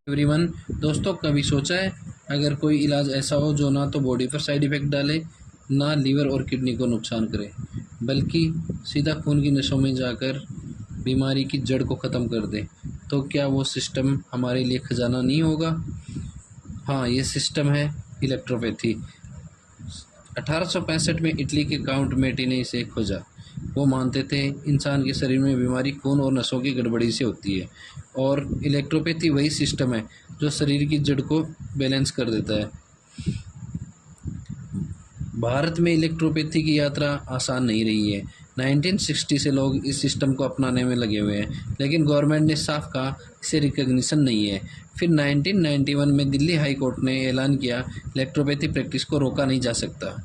Everyone, दोस्तों कभी सोचा है अगर कोई इलाज ऐसा हो जो ना तो बॉडी पर साइड इफ़ेक्ट डाले, ना लीवर और किडनी को नुकसान करे, बल्कि सीधा खून की नसों में जाकर बीमारी की जड़ को ख़त्म कर दे, तो क्या वो सिस्टम हमारे लिए खजाना नहीं होगा? हाँ, ये सिस्टम है इलेक्ट्रोपैथी। 1865 में इटली के काउंट मेटी ने इसे खोजा। वो मानते थे इंसान के शरीर में बीमारी खून और नसों की गड़बड़ी से होती है, और इलेक्ट्रोपैथी वही सिस्टम है जो शरीर की जड़ को बैलेंस कर देता है। भारत में इलेक्ट्रोपैथी की यात्रा आसान नहीं रही है। 1960 से लोग इस सिस्टम को अपनाने में लगे हुए हैं, लेकिन गवर्नमेंट ने साफ कहा इसे रिकग्निशन नहीं है। फिर 1991 में दिल्ली हाई कोर्ट ने ऐलान किया इलेक्ट्रोपैथी प्रैक्टिस को रोका नहीं जा सकता।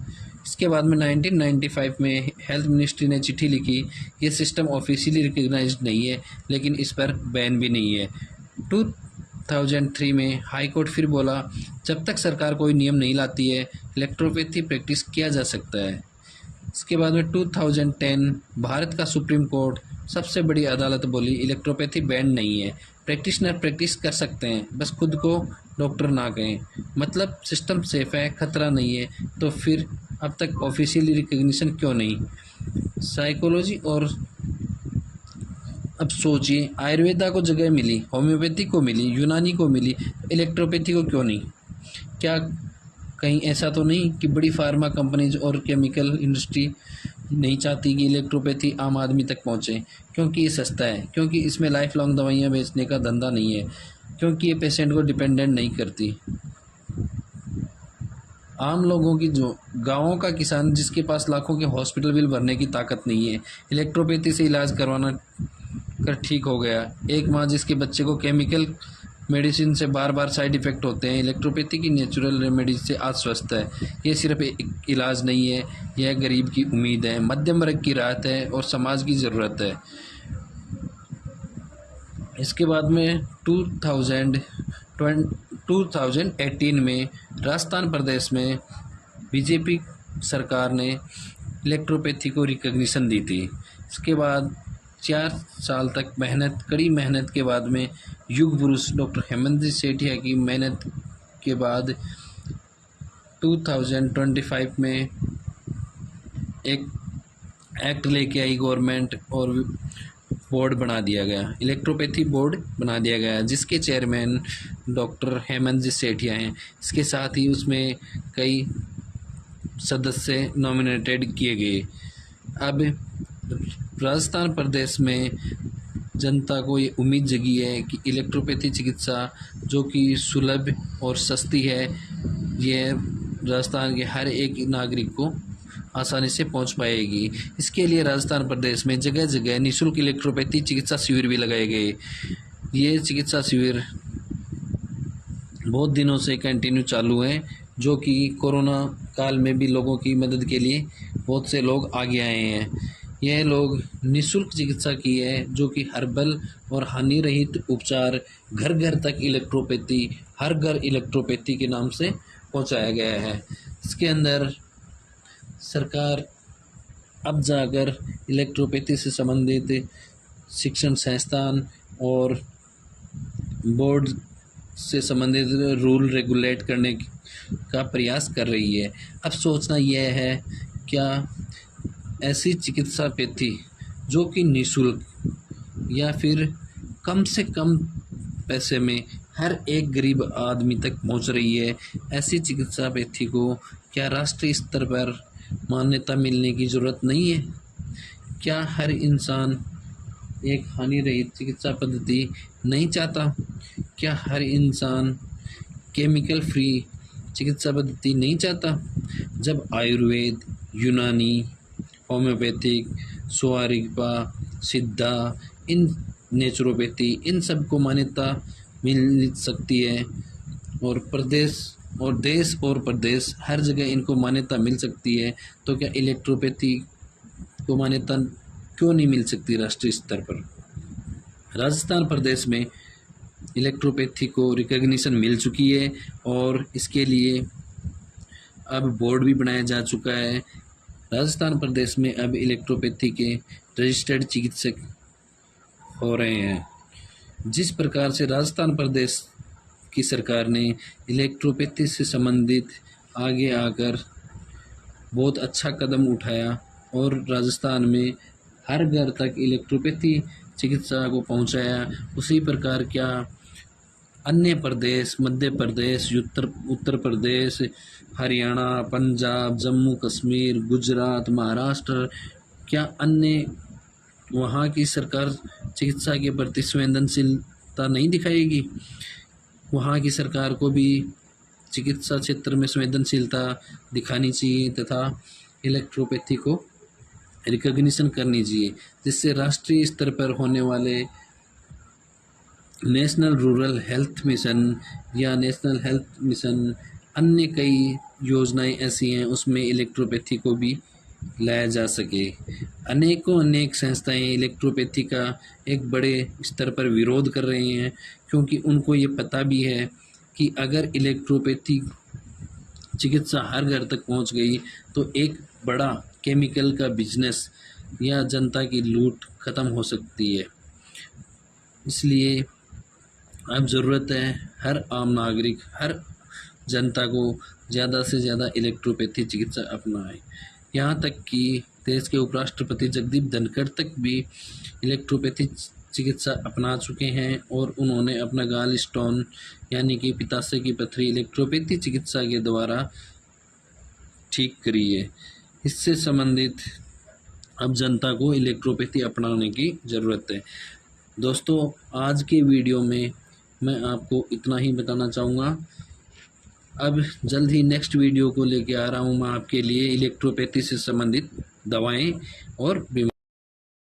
इसके बाद में 1995 में हेल्थ मिनिस्ट्री ने चिट्ठी लिखी, ये सिस्टम ऑफिशियली रिकग्नाइज्ड नहीं है, लेकिन इस पर बैन भी नहीं है। 2003 में हाई कोर्ट फिर बोला, जब तक सरकार कोई नियम नहीं लाती है इलेक्ट्रोपैथी प्रैक्टिस किया जा सकता है। इसके बाद में 2010 भारत का सुप्रीम कोर्ट, सबसे बड़ी अदालत, बोली इलेक्ट्रोपैथी बैंड नहीं है, प्रैक्टिशनर प्रैक्टिस कर सकते हैं, बस खुद को डॉक्टर ना कहें। मतलब सिस्टम सेफ है, खतरा नहीं है, तो फिर अब तक ऑफिशियली रिकग्निशन क्यों नहीं? साइकोलॉजी और अब सोचिए, आयुर्वेदा को जगह मिली, होम्योपैथी को मिली, यूनानी को मिली, इलेक्ट्रोपैथी को क्यों नहीं? क्या कहीं ऐसा तो नहीं कि बड़ी फार्मा कंपनीज और केमिकल इंडस्ट्री नहीं चाहती कि इलेक्ट्रोपैथी आम आदमी तक पहुंचे? क्योंकि ये सस्ता है, क्योंकि इसमें लाइफ लॉन्ग दवाइयाँ बेचने का धंधा नहीं है, क्योंकि ये पेशेंट को डिपेंडेंट नहीं करती। आम लोगों की, जो गाँवों का किसान जिसके पास लाखों के हॉस्पिटल बिल भरने की ताकत नहीं है, इलेक्ट्रोपैथी से इलाज करवाना कर ठीक हो गया। एक माँ जिसके बच्चे को केमिकल मेडिसिन से बार बार साइड इफ़ेक्ट होते हैं, इलेक्ट्रोपैथी की नेचुरल रेमेडीज से आज स्वस्थ है। ये सिर्फ एक इलाज नहीं है, यह गरीब की उम्मीद है, मध्यम वर्ग की राहत है और समाज की ज़रूरत है। इसके बाद में 2018 में राजस्थान प्रदेश में बीजेपी सरकार ने इलेक्ट्रोपैथी को रिकग्निशन दी थी। इसके बाद 4 साल तक कड़ी मेहनत के बाद में युग पुरुष डॉक्टर हेमंत जी सेठिया की मेहनत के बाद 2025 में एक एक्ट लेके आई गवर्नमेंट, और बोर्ड बना दिया गया, इलेक्ट्रोपैथी बोर्ड बना दिया गया, जिसके चेयरमैन डॉक्टर हेमंत जी सेठिया हैं। इसके साथ ही उसमें कई सदस्य नॉमिनेटेड किए गए। अब राजस्थान प्रदेश में जनता को ये उम्मीद जगी है कि इलेक्ट्रोपैथी चिकित्सा, जो कि सुलभ और सस्ती है, ये राजस्थान के हर एक नागरिक को आसानी से पहुंच पाएगी। इसके लिए राजस्थान प्रदेश में जगह जगह निःशुल्क इलेक्ट्रोपैथी चिकित्सा शिविर भी लगाए गए। ये चिकित्सा शिविर बहुत दिनों से कंटिन्यू चालू हैं, जो कि कोरोना काल में भी लोगों की मदद के लिए बहुत से लोग आगे आए हैं। यह लोग निःशुल्क चिकित्सा की है, जो कि हर्बल और हानि रहित उपचार, घर घर तक इलेक्ट्रोपैथी, हर घर इलेक्ट्रोपैथी के नाम से पहुंचाया गया है। इसके अंदर सरकार अब जाकर इलेक्ट्रोपैथी से संबंधित शिक्षण संस्थान और बोर्ड से संबंधित रूल रेगुलेट करने का प्रयास कर रही है। अब सोचना यह है, क्या ऐसी चिकित्सा पद्धति जो कि निःशुल्क या फिर कम से कम पैसे में हर एक गरीब आदमी तक पहुंच रही है, ऐसी चिकित्सा पद्धति को क्या राष्ट्रीय स्तर पर मान्यता मिलने की ज़रूरत नहीं है? क्या हर इंसान एक हानि रहित चिकित्सा पद्धति नहीं चाहता? क्या हर इंसान केमिकल फ्री चिकित्सा पद्धति नहीं चाहता? जब आयुर्वेद, यूनानी, होम्योपैथिक, स्वारिगपा, सिद्धा, इन नेचुरोपैथी, इन सब को मान्यता मिल सकती है, और प्रदेश और देश और प्रदेश हर जगह इनको मान्यता मिल सकती है, तो क्या इलेक्ट्रोपैथी को मान्यता क्यों नहीं मिल सकती राष्ट्रीय स्तर पर? राजस्थान प्रदेश में इलेक्ट्रोपैथी को रिकग्निशन मिल चुकी है, और इसके लिए अब बोर्ड भी बनाया जा चुका है। राजस्थान प्रदेश में अब इलेक्ट्रोपैथी के रजिस्टर्ड चिकित्सक हो रहे हैं। जिस प्रकार से राजस्थान प्रदेश की सरकार ने इलेक्ट्रोपैथी से संबंधित आगे आकर बहुत अच्छा कदम उठाया और राजस्थान में हर घर तक इलेक्ट्रोपैथी चिकित्सा को पहुंचाया। उसी प्रकार क्या अन्य प्रदेश, मध्य प्रदेश, उत्तर प्रदेश, हरियाणा, पंजाब, जम्मू कश्मीर, गुजरात, महाराष्ट्र, क्या अन्य वहाँ की सरकार चिकित्सा के प्रति संवेदनशीलता नहीं दिखाएगी? वहाँ की सरकार को भी चिकित्सा क्षेत्र में संवेदनशीलता दिखानी चाहिए तथा इलेक्ट्रोपैथी को रिकॉग्निशन करनी चाहिए, जिससे राष्ट्रीय स्तर पर होने वाले नेशनल रूरल हेल्थ मिशन या नेशनल हेल्थ मिशन, अन्य कई योजनाएं ऐसी हैं उसमें इलेक्ट्रोपैथी को भी लाया जा सके। अनेक संस्थाएं इलेक्ट्रोपैथी का एक बड़े स्तर पर विरोध कर रही हैं, क्योंकि उनको ये पता भी है कि अगर इलेक्ट्रोपैथी चिकित्सा हर घर तक पहुंच गई तो एक बड़ा केमिकल का बिजनेस या जनता की लूट ख़त्म हो सकती है। इसलिए अब ज़रूरत है हर आम नागरिक, हर जनता को ज़्यादा से ज़्यादा इलेक्ट्रोपैथी चिकित्सा अपनाए। यहाँ तक कि देश के उपराष्ट्रपति जगदीप धनखड़ तक भी इलेक्ट्रोपैथी चिकित्सा अपना चुके हैं और उन्होंने अपना गाल स्टोन यानी कि पित्ताशय की पथरी इलेक्ट्रोपैथी चिकित्सा के द्वारा ठीक करी है। इससे संबंधित अब जनता को इलेक्ट्रोपैथी अपनाने की ज़रूरत है। दोस्तों, आज के वीडियो में मैं आपको इतना ही बताना चाहूँगा। अब जल्द ही नेक्स्ट वीडियो को लेके आ रहा हूँ मैं आपके लिए इलेक्ट्रोपैथी से संबंधित दवाएं और बीमारी।